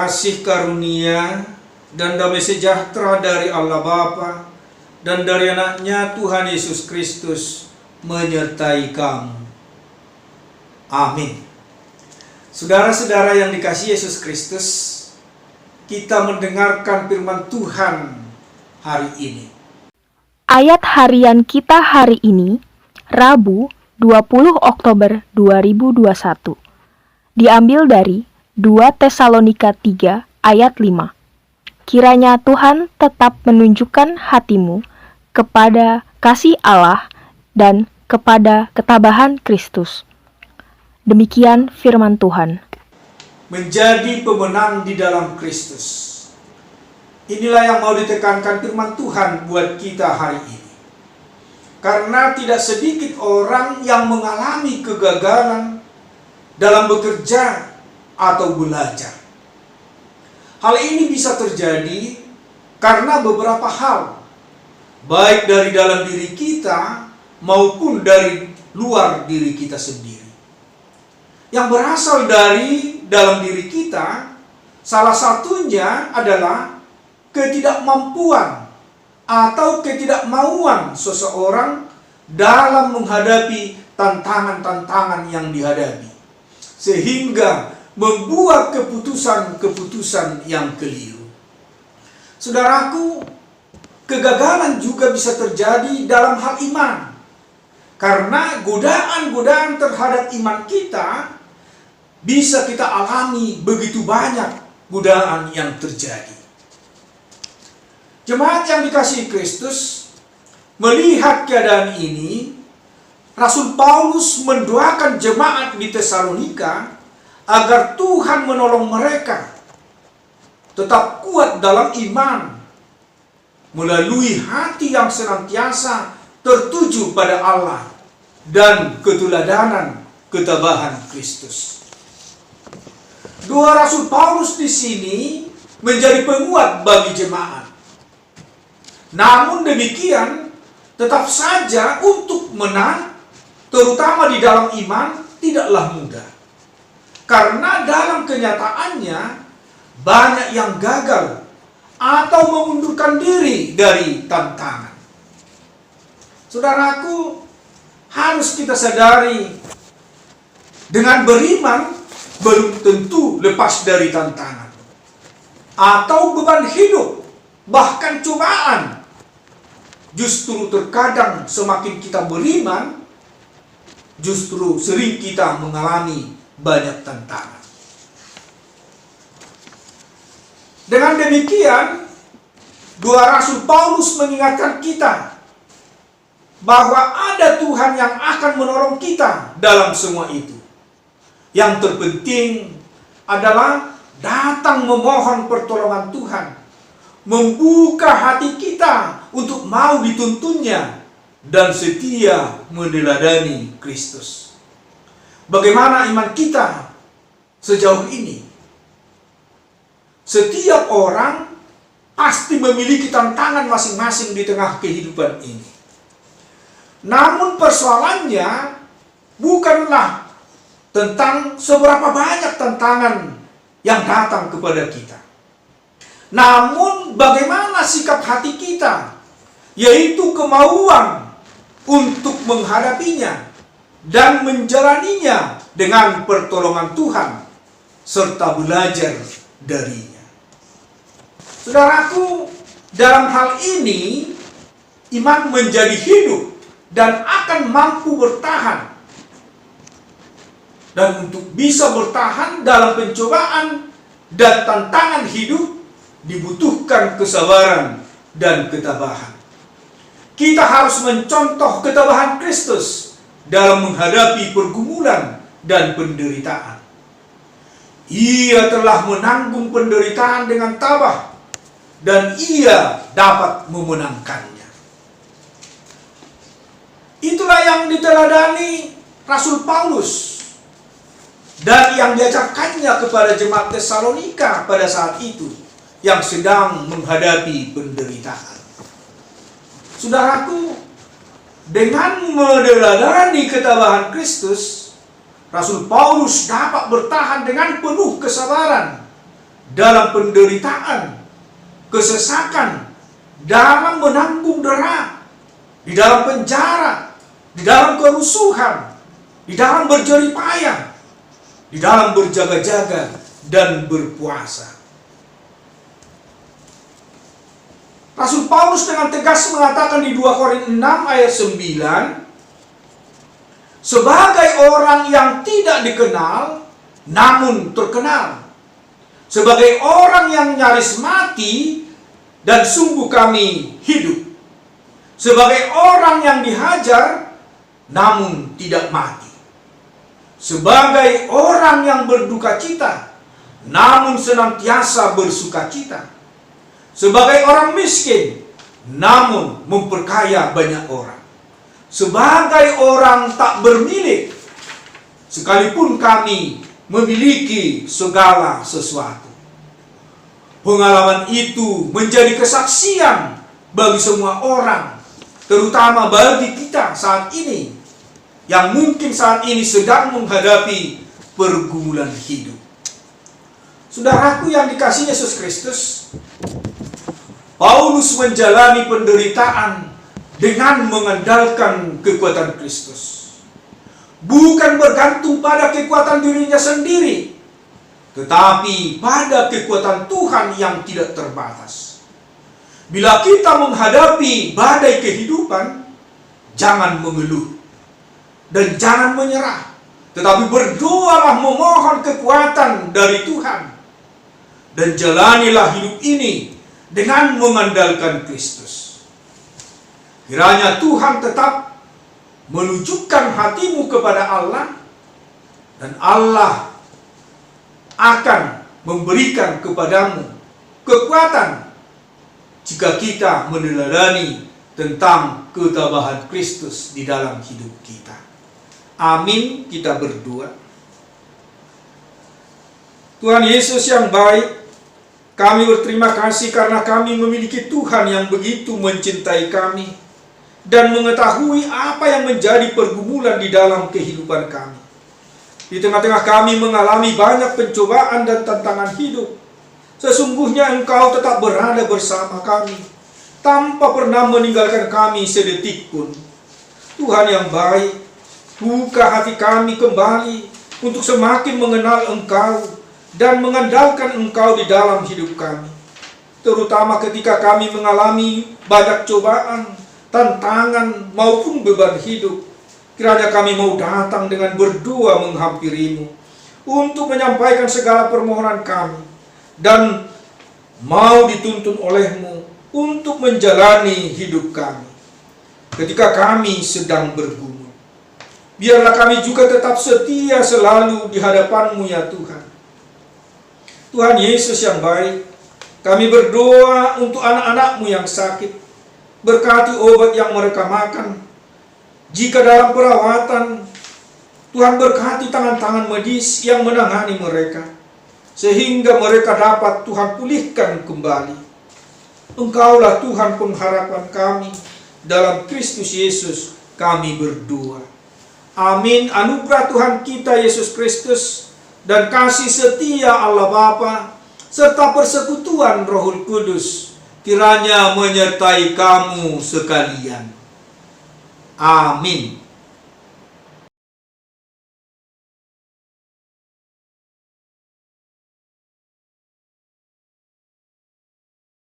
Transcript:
kasih karunia dan damai sejahtera dari Allah Bapa dan dari anaknya Tuhan Yesus Kristus menyertai kamu. Amin. Saudara-saudara yang dikasihi Yesus Kristus, kita mendengarkan firman Tuhan hari ini. Ayat harian kita hari ini, Rabu 20 Oktober 2021, diambil dari 2 Tesalonika 3 ayat 5. Kiranya Tuhan tetap menunjukkan hatimu kepada kasih Allah dan kepada ketabahan Kristus. Demikian firman Tuhan. Menjadi pemenang di dalam Kristus. Inilah yang mau ditekankan firman Tuhan buat kita hari ini. Karena tidak sedikit orang yang mengalami kegagalan dalam bekerja atau belajar. Hal ini bisa terjadi karena beberapa hal, baik dari dalam diri kita maupun dari luar diri kita sendiri. Yang berasal dari dalam diri kita, salah satunya adalah ketidakmampuan atau ketidakmauan seseorang dalam menghadapi tantangan-tantangan yang dihadapi, sehingga membuat keputusan-keputusan yang keliru. Saudaraku, kegagalan juga bisa terjadi dalam hal iman, karena godaan-godaan terhadap iman kita bisa kita alami begitu banyak godaan yang terjadi. Jemaat yang dikasihi Kristus, melihat keadaan ini, Rasul Paulus mendoakan jemaat di Tesalonika agar Tuhan menolong mereka tetap kuat dalam iman melalui hati yang senantiasa tertuju pada Allah dan keteladanan ketabahan Kristus. Dua Rasul Paulus di sini menjadi penguat bagi jemaat. Namun demikian, tetap saja untuk menang, terutama di dalam iman, tidaklah mudah. Karena dalam kenyataannya, banyak yang gagal atau mengundurkan diri dari tantangan. Saudaraku, harus kita sadari, dengan beriman belum tentu lepas dari tantangan atau beban hidup, bahkan cobaan. Justru terkadang semakin kita beriman, justru sering kita mengalami banyak tantangan. Dengan demikian, dua Rasul Paulus mengingatkan kita bahwa ada Tuhan yang akan menolong kita dalam semua itu. Yang terpenting adalah datang memohon pertolongan Tuhan, membuka hati kita untuk mau dituntunnya dan setia meneladani Kristus. Bagaimana iman kita sejauh ini? Setiap orang pasti memiliki tantangan masing-masing di tengah kehidupan ini. Namun persoalannya bukanlah tentang seberapa banyak tantangan yang datang kepada kita. Namun bagaimana sikap hati kita, yaitu kemauan untuk menghadapinya dan menjalaninya dengan pertolongan Tuhan, serta belajar darinya. Saudaraku, dalam hal ini, iman menjadi hidup dan akan mampu bertahan. Dan untuk bisa bertahan dalam pencobaan dan tantangan hidup, dibutuhkan kesabaran dan ketabahan. Kita harus mencontoh ketabahan Kristus dalam menghadapi pergumulan dan penderitaan. Ia telah menanggung penderitaan dengan tabah, dan ia dapat memenangkannya. Itulah yang diteladani Rasul Paulus dan yang diajarkannya kepada jemaat Tesalonika pada saat itu yang sedang menghadapi penderitaan. Saudaraku, dengan meneladani ketabahan Kristus, Rasul Paulus dapat bertahan dengan penuh kesabaran dalam penderitaan, kesesakan, dalam menanggung dera, di dalam penjara, di dalam kerusuhan, di dalam berjerih payah, di dalam berjaga-jaga dan berpuasa. Rasul Paulus dengan tegas mengatakan di 2 Korintus 6 ayat 9, sebagai orang yang tidak dikenal namun terkenal, sebagai orang yang nyaris mati dan sungguh kami hidup, sebagai orang yang dihajar namun tidak mati, sebagai orang yang berduka cita namun senantiasa bersuka cita, sebagai orang miskin namun memperkaya banyak orang, sebagai orang tak bermilik sekalipun kami memiliki segala sesuatu. Pengalaman itu menjadi kesaksian bagi semua orang, terutama bagi kita saat ini yang mungkin saat ini sedang menghadapi pergumulan hidup. Saudaraku yang dikasihi Yesus Kristus, Paulus menjalani penderitaan dengan mengandalkan kekuatan Kristus. Bukan bergantung pada kekuatan dirinya sendiri, tetapi pada kekuatan Tuhan yang tidak terbatas. Bila kita menghadapi badai kehidupan, jangan mengeluh dan jangan menyerah, tetapi berdoalah memohon kekuatan dari Tuhan, dan jalanilah hidup ini dengan mengandalkan Kristus. Kiranya Tuhan tetap menunjukkan hatimu kepada Allah, dan Allah akan memberikan kepadamu kekuatan jika kita meneladani tentang ketabahan Kristus di dalam hidup kita. Amin. Kita berdoa. Tuhan Yesus yang baik, kami berterima kasih karena kami memiliki Tuhan yang begitu mencintai kami dan mengetahui apa yang menjadi pergumulan di dalam kehidupan kami. Di tengah-tengah kami mengalami banyak pencobaan dan tantangan hidup, sesungguhnya Engkau tetap berada bersama kami, tanpa pernah meninggalkan kami sedetik pun. Tuhan yang baik, buka hati kami kembali untuk semakin mengenal Engkau dan mengandalkan Engkau di dalam hidup kami, terutama ketika kami mengalami banyak cobaan, tantangan maupun beban hidup. Kiranya kami mau datang dengan berdoa menghampirimu untuk menyampaikan segala permohonan kami, dan mau dituntun olehmu untuk menjalani hidup kami ketika kami sedang bergumul. Biarlah kami juga tetap setia selalu di hadapan-Mu ya Tuhan. Tuhan Yesus yang baik, kami berdoa untuk anak-anak-Mu yang sakit. Berkati obat yang mereka makan. Jika dalam perawatan, Tuhan berkati tangan-tangan medis yang menangani mereka, sehingga mereka dapat Tuhan pulihkan kembali. Engkaulah Tuhan pengharapan kami. Dalam Kristus Yesus kami berdoa. Amin. Anugerah Tuhan kita Yesus Kristus dan kasih setia Allah Bapa serta persekutuan Roh Kudus kiranya menyertai kamu sekalian. Amin.